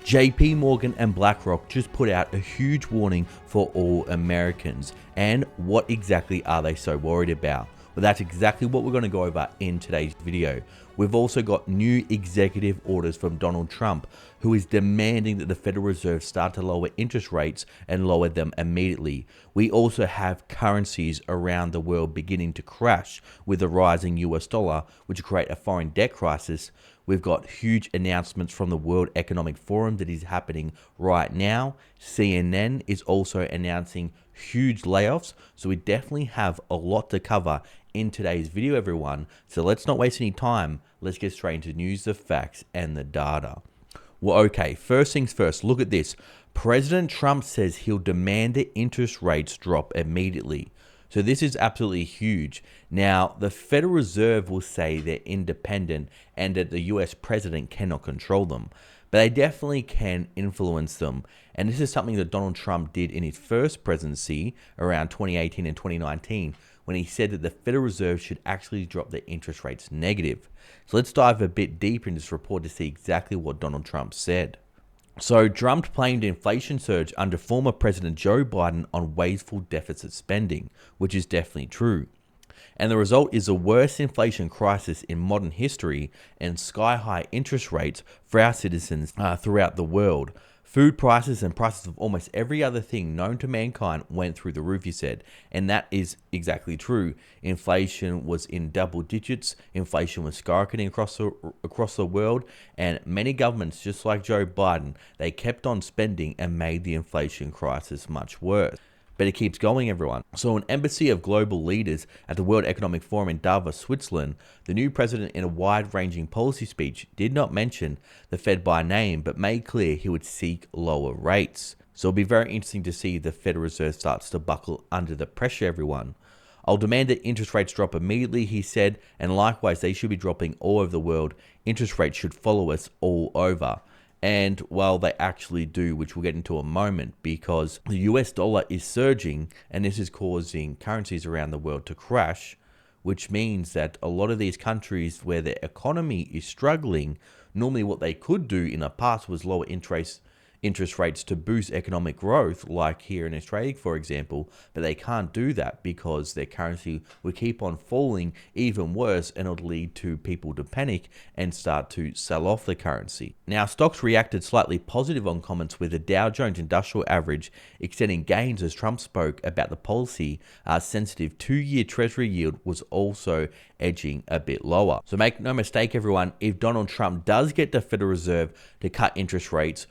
JP Morgan and BlackRock just put out a huge warning for all Americans. And what exactly are they so worried about? Well, that's exactly what we're going to go over in today's video. We've also got new executive orders from Donald Trump, who is demanding that the Federal Reserve start to lower interest rates and lower them immediately. We also have currencies around the world beginning to crash with the rising US dollar, which will create a foreign debt crisis. We've got huge announcements from the World Economic Forum that is happening right now. CNN is also announcing huge layoffs. So we definitely have a lot to cover in today's video, everyone. So let's not waste any time. Let's get straight into news, the facts, and the data. Well, okay, first things first, look at this. President Trump says he'll demand that interest rates drop immediately. So this is absolutely huge. Now, the Federal Reserve will say they're independent and that the US president cannot control them, but they definitely can influence them. And this is something that Donald Trump did in his first presidency around 2018 and 2019, when he said that the Federal Reserve should actually drop their interest rates negative. So let's dive a bit deeper in this report to see exactly what Donald Trump said. So Trump blamed the inflation surge under former President Joe Biden on wasteful deficit spending, which is definitely true. And the result is the worst inflation crisis in modern history and sky-high interest rates for our citizens throughout the world. Food prices and prices of almost every other thing known to mankind went through the roof, he said. And that is exactly true. Inflation was in double digits. Inflation was skyrocketing across the world. And many governments, just like Joe Biden, they kept on spending and made the inflation crisis much worse. But it keeps going, everyone. So an embassy of global leaders at the World Economic Forum in Davos, Switzerland, the new president in a wide-ranging policy speech did not mention the Fed by name, but made clear he would seek lower rates. So it'll be very interesting to see if the Federal Reserve starts to buckle under the pressure, everyone. I'll demand that interest rates drop immediately, he said, and likewise they should be dropping all over the world. Interest rates should follow us all over. And well, they actually do, which we'll get into a moment, because the US dollar is surging and this is causing currencies around the world to crash, which means that a lot of these countries where their economy is struggling, normally what they could do in the past was lower interest rates to boost economic growth, like here in Australia, for example, but they can't do that because their currency will keep on falling even worse, and it'll lead to people to panic and start to sell off the currency. Now, stocks reacted slightly positive on comments, with the Dow Jones Industrial Average extending gains as Trump spoke about the policy. Sensitive 2-year Treasury yield was also edging a bit lower. So make no mistake, everyone, if Donald Trump does get the Federal Reserve to cut interest rates,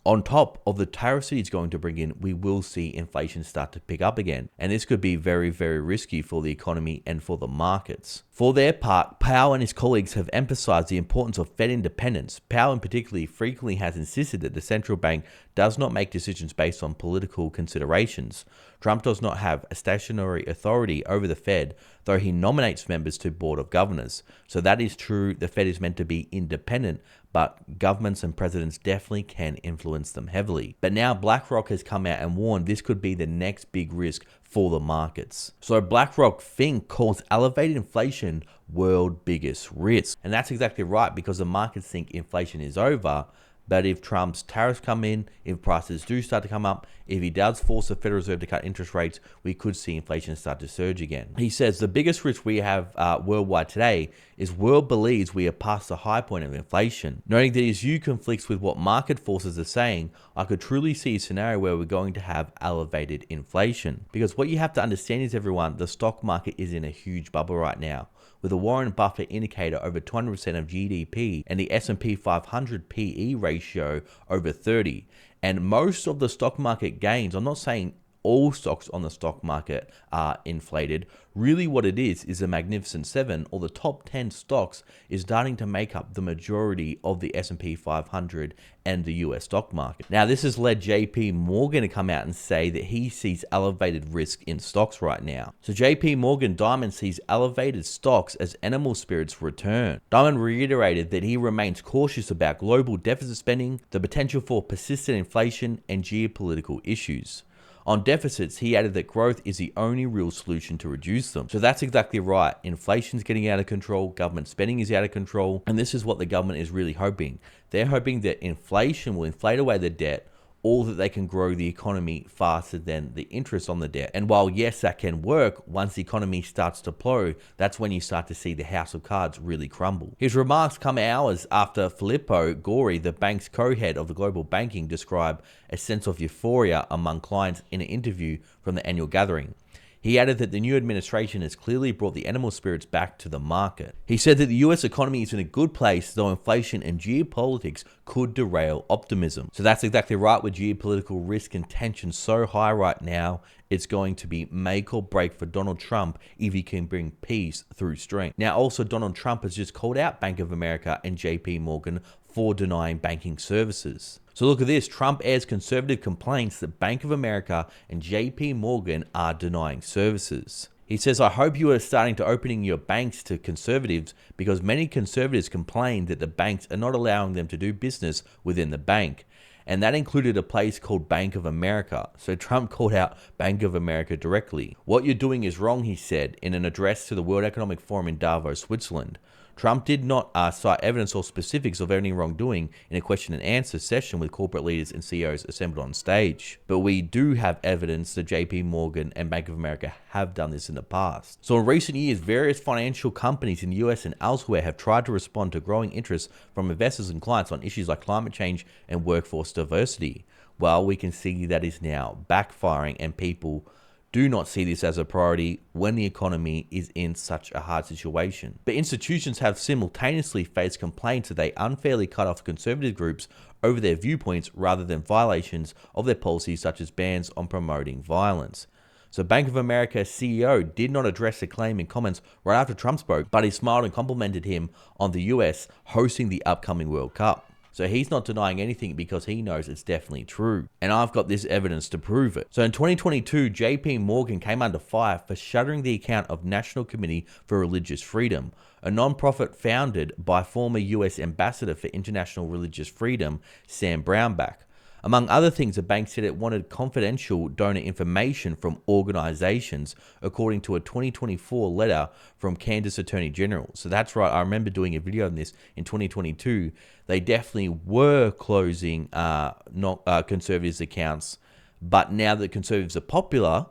on top of the tariffs that he's going to bring in, we will see inflation start to pick up again. And this could be very, very risky for the economy and for the markets. For their part, Powell and his colleagues have emphasized the importance of Fed independence. Powell in particular frequently has insisted that the central bank does not make decisions based on political considerations. Trump does not have a statutory authority over the Fed, though he nominates members to board of governors. So that is true. The Fed is meant to be independent, but governments and presidents definitely can influence them heavily. But now BlackRock has come out and warned this could be the next big risk for the markets. So BlackRock calls elevated inflation world biggest risk. And that's exactly right, because the markets think inflation is over. But if Trump's tariffs come in, if prices do start to come up, if he does force the Federal Reserve to cut interest rates, we could see inflation start to surge again. He says the biggest risk we have worldwide today is world believes we are past the high point of inflation. Noting that his view conflicts with what market forces are saying, I could truly see a scenario where we're going to have elevated inflation. Because what you have to understand is, everyone, the stock market is in a huge bubble right now, with a Warren Buffett indicator over 200% of GDP and the S&P 500 PE ratio over 30. And most of the stock market gains, I'm not saying all stocks on the stock market are inflated. Really what it is a Magnificent 7, or the top 10 stocks, is starting to make up the majority of the S&P 500 and the US stock market. Now, this has led JP Morgan to come out and say that he sees elevated risk in stocks right now. So JP Morgan Diamond sees elevated stocks as animal spirits return. Diamond reiterated that he remains cautious about global deficit spending, the potential for persistent inflation, and geopolitical issues. On deficits, he added that growth is the only real solution to reduce them. So that's exactly right. Inflation's getting out of control, government spending is out of control, and this is what the government is really hoping. They're hoping that inflation will inflate away the debt, or that they can grow the economy faster than the interest on the debt. And while yes, that can work, once the economy starts to blow, that's when you start to see the house of cards really crumble. His remarks come hours after Filippo Gori, the bank's co-head of the global banking, described a sense of euphoria among clients in an interview from the annual gathering. He added that the new administration has clearly brought the animal spirits back to the market. He said that the US economy is in a good place, though inflation and geopolitics could derail optimism. So that's exactly right. With geopolitical risk and tension so high right now, it's going to be make or break for Donald Trump if he can bring peace through strength. Now, also, Donald Trump has just called out Bank of America and JP Morgan for denying banking services. So look at this. Trump airs conservative complaints that Bank of America and JP Morgan are denying services. He says, I hope you are starting to opening your banks to conservatives, because many conservatives complain that the banks are not allowing them to do business within the bank. And that included a place called Bank of America. So Trump called out Bank of America directly. What you're doing is wrong, he said in an address to the World Economic Forum in Davos, Switzerland. Trump did not cite evidence or specifics of any wrongdoing in a question and answer session with corporate leaders and CEOs assembled on stage. But we do have evidence that JP Morgan and Bank of America have done this in the past. So in recent years, various financial companies in the US and elsewhere have tried to respond to growing interest from investors and clients on issues like climate change and workforce diversity. Well, we can see that is now backfiring, and people do not see this as a priority when the economy is in such a hard situation. But institutions have simultaneously faced complaints that they unfairly cut off conservative groups over their viewpoints rather than violations of their policies, such as bans on promoting violence. So Bank of America CEO did not address the claim in comments right after Trump spoke, but he smiled and complimented him on the US hosting the upcoming World Cup. So he's not denying anything because he knows it's definitely true. And I've got this evidence to prove it. So in 2022, JP Morgan came under fire for shuttering the account of National Committee for Religious Freedom, a non-profit founded by former US Ambassador for International Religious Freedom, Sam Brownback. Among other things, the bank said it wanted confidential donor information from organizations, according to a 2024 letter from Kansas Attorney General. So that's right, I remember doing a video on this in 2022. They definitely were closing conservatives' accounts, but now that conservatives are popular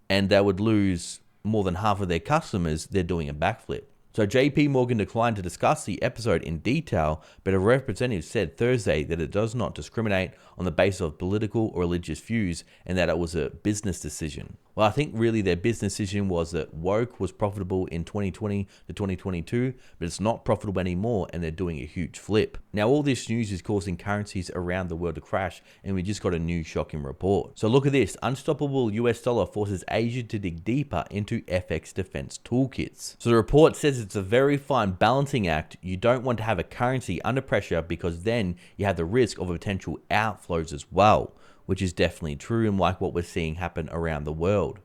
and they would lose more than half of their customers, they're doing a backflip. So JP Morgan declined to discuss the episode in detail, but a representative said Thursday that it does not discriminate on the basis of political or religious views and that it was a business decision. Well, I think really their business decision was that woke was profitable in 2020 to 2022, but it's not profitable anymore, and they're doing a huge flip. Now, all this news is causing currencies around the world to crash, and we just got a new shocking report. So look at this. Unstoppable US dollar forces Asia to dig deeper into FX defense toolkits. So the report says it's a very fine balancing act. You don't want to have a currency under pressure, because then you have the risk of potential outflows as well, which is definitely true, and like what we're seeing happen around the world.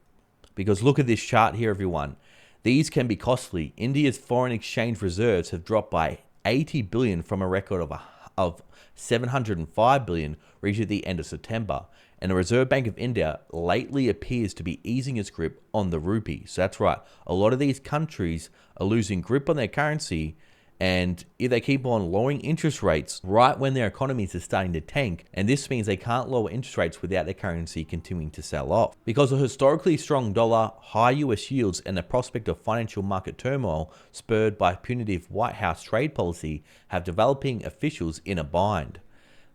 Because look at this chart here, everyone. These can be costly. India's foreign exchange reserves have dropped by 80 billion from a record of 705 billion reached at the end of September. And the Reserve Bank of India lately appears to be easing its grip on the rupee. So that's right. A lot of these countries are losing grip on their currency, and if they keep on lowering interest rates right when their economies are starting to tank, and this means they can't lower interest rates without their currency continuing to sell off. Because of historically strong dollar, high US yields, and the prospect of financial market turmoil spurred by punitive White House trade policy have developing officials in a bind.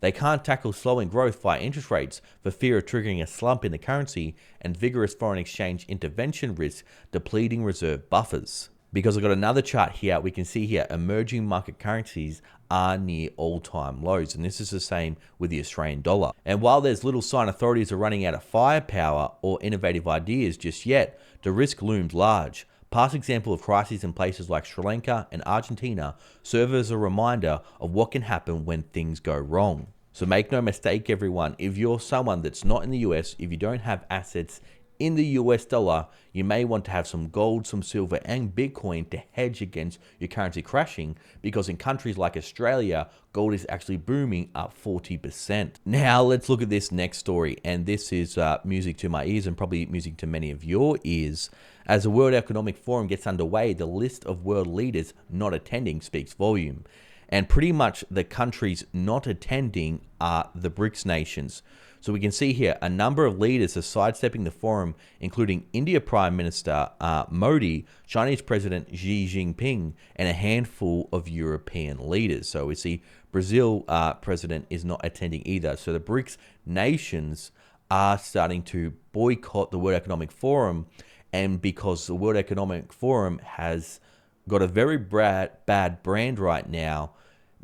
They can't tackle slowing growth via interest rates for fear of triggering a slump in the currency, and vigorous foreign exchange intervention risks depleting reserve buffers. Because I've got another chart here, we can see here emerging market currencies are near all-time lows, and this is the same with the Australian dollar. And while there's little sign authorities are running out of firepower or innovative ideas just yet, the risk looms large. Past examples of crises in places like Sri Lanka and Argentina serve as a reminder of what can happen when things go wrong. So make no mistake, everyone, if you're someone that's not in the US, if you don't have assets in the US dollar, you may want to have some gold, some silver, and Bitcoin to hedge against your currency crashing, because in countries like Australia, gold is actually booming up 40%. Now, let's look at this next story, and this is music to my ears and probably music to many of your ears. As the World Economic Forum gets underway, the list of world leaders not attending speaks volume. And pretty much the countries not attending are the BRICS nations. So we can see here a number of leaders are sidestepping the forum, including India Prime Minister Modi, Chinese President Xi Jinping, and a handful of European leaders. So we see Brazil president is not attending either. So the BRICS nations are starting to boycott the World Economic Forum, and because the World Economic Forum has got a very bad brand right now,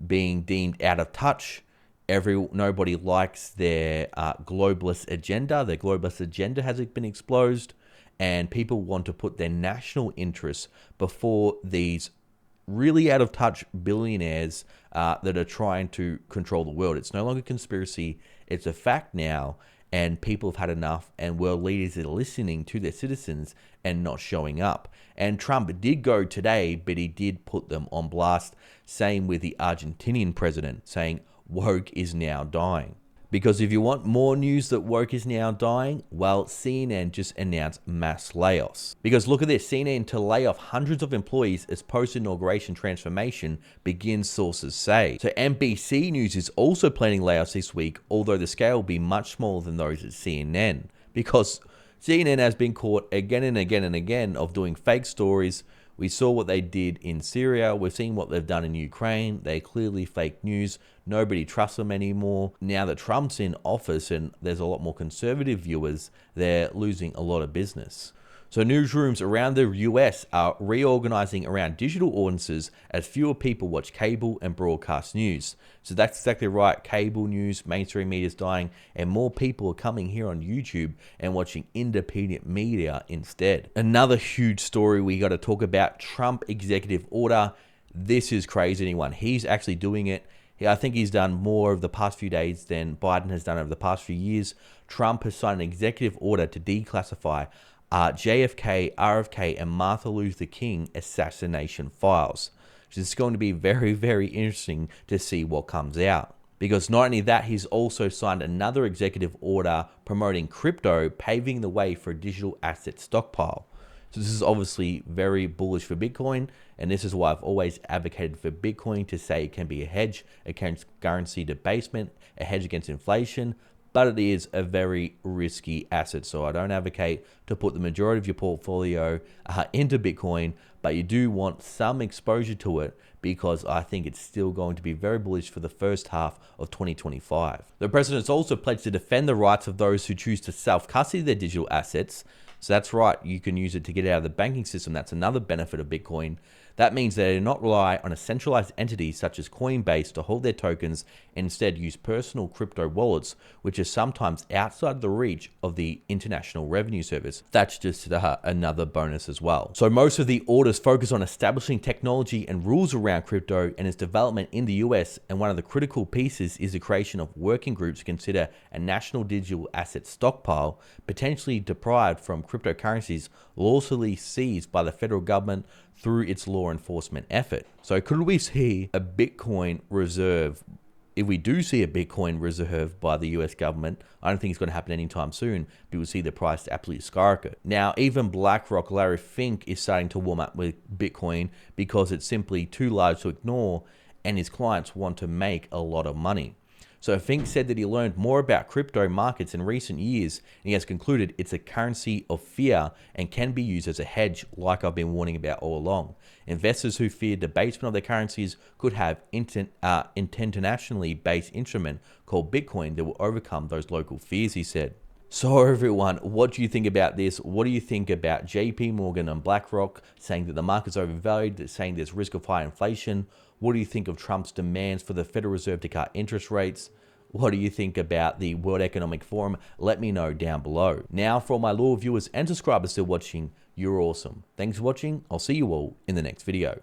being deemed out of touch. Nobody likes their globalist agenda. Their globalist agenda has been exposed, and people want to put their national interests before these really out of touch billionaires that are trying to control the world. It's no longer conspiracy. It's a fact now, and people have had enough, and world leaders are listening to their citizens and not showing up. And Trump did go today, but he did put them on blast. Same with the Argentinian president, saying woke is now dying. Because if you want more news that woke is now dying, well, CNN just announced mass layoffs. Because look at this, CNN to lay off hundreds of employees as post-inauguration transformation begins, sources say. So NBC News is also planning layoffs this week, although the scale will be much smaller than those at CNN. Because CNN has been caught again and again and again of doing fake stories. We saw what they did in Syria. We've seen what they've done in Ukraine. They're clearly fake news. Nobody trusts them anymore. Now that Trump's in office and there's a lot more conservative viewers, they're losing a lot of business. So newsrooms around the US are reorganizing around digital audiences as fewer people watch cable and broadcast news. So that's exactly right. Cable news, mainstream media is dying, and more people are coming here on YouTube and watching independent media instead. Another huge story we got to talk about, Trump executive order. This is crazy, anyone. He's actually doing it. I think he's done more of the past few days than Biden has done over the past few years. Trump has signed an executive order to declassify JFK, RFK, and Martin Luther King assassination files. So it's going to be very, very interesting to see what comes out. Because not only that, he's also signed another executive order promoting crypto, paving the way for a digital asset stockpile. So this is obviously very bullish for Bitcoin, and this is why I've always advocated for Bitcoin to say it can be a hedge against currency debasement, a hedge against inflation, but it is a very risky asset. So I don't advocate to put the majority of your portfolio into Bitcoin, but you do want some exposure to it, because I think it's still going to be very bullish for the first half of 2025. The president's also pledged to defend the rights of those who choose to self-custody their digital assets. So that's right, you can use it to get out of the banking system. That's another benefit of Bitcoin. That means they do not rely on a centralized entity such as Coinbase to hold their tokens, and instead use personal crypto wallets, which are sometimes outside the reach of the International Revenue Service. That's just another bonus as well. So most of the orders focus on establishing technology and rules around crypto and its development in the US, and one of the critical pieces is the creation of working groups to consider a national digital asset stockpile, potentially deprived from cryptocurrencies lawfully seized by the federal government through its law enforcement effort. So could we see a Bitcoin reserve? If we do see a Bitcoin reserve by the US government, I don't think it's going to happen anytime soon, but we'll see the price absolutely skyrocket. Now, even BlackRock, Larry Fink, is starting to warm up with Bitcoin because it's simply too large to ignore, and his clients want to make a lot of money. So Fink said that he learned more about crypto markets in recent years, and he has concluded it's a currency of fear and can be used as a hedge, like I've been warning about all along. Investors who fear debasement of their currencies could have internationally based instrument called Bitcoin that will overcome those local fears, he said. So everyone, what do you think about this? What do you think about JP Morgan and BlackRock saying that the market's overvalued, saying there's risk of high inflation? What do you think of Trump's demands for the Federal Reserve to cut interest rates? What do you think about the World Economic Forum? Let me know down below. Now, for all my loyal viewers and subscribers still watching, you're awesome. Thanks for watching. I'll see you all in the next video.